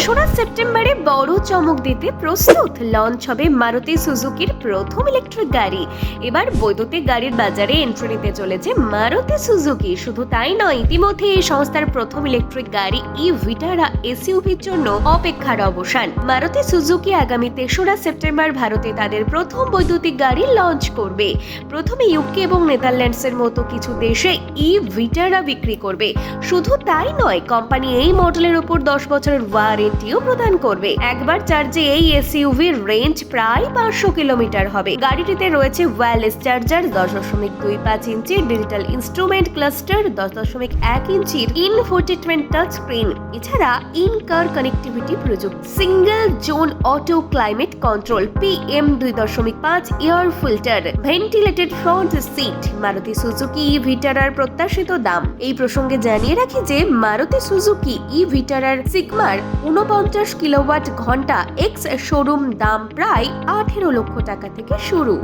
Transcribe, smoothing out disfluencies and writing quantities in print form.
তেসরা সেপ্টেম্বরে বড় চমক দিতে প্রস্তুত লঞ্চ হবে মারুতি সুজুকির প্রথম ইলেকট্রিক গাড়ি। এবার বৈদ্যুতিক গাড়ির বাজারে এন্ট্রি নিতে চলেছে মারুতি সুজুকি। শুধু তাই নয়, ইতিমধ্যে এই সংস্থার প্রথম ইলেকট্রিক গাড়ি ই ভিটারা এসইউভির জন্য অপেক্ষার অবসান। মারুতি সুজুকি আগামী ৩রা সেপ্টেম্বর ভারতে তাদের প্রথম বৈদ্যুতিক গাড়ি লঞ্চ করবে। প্রথমে ইউকে এবং নেদারল্যান্ডসের মতো কিছু দেশে ই ভিটারা বিক্রি করবে। শুধু তাই নয়, কোম্পানি এই মডেলের উপর 10 বছরের ওয়ারেন্টিও প্রদান করবে। একবার চার্জে এই এসইউভির রেঞ্জ প্রায় 500 কিলোমিটার হবে। গাড়িটিতে রয়েছে ওয়্যারলেস চার্জার, 10.25 ইঞ্চির ডিজিটাল ইনস্ট্রুমেন্ট ক্লাস্টার, 10.1 ইঞ্চির ইনফোটেনমেন্ট টাচ স্ক্রিন, এছাড়া ইন কার কানেক্টিভিটি প্রযুক্তি, single zone auto climate control, PM 2.5 air filter, ventilated front seat. Maruti Suzuki e ভিটারার প্রত্যাশিত দাম। এই প্রসঙ্গে জানিয়ে রাখি যে মারুতি সুজুকি ই ভিটারার সিগমার 49 কিলোওয়াট ঘন্টা এক্স শোরুম দাম প্রায় 18 লক্ষ টাকা থেকে শুরু।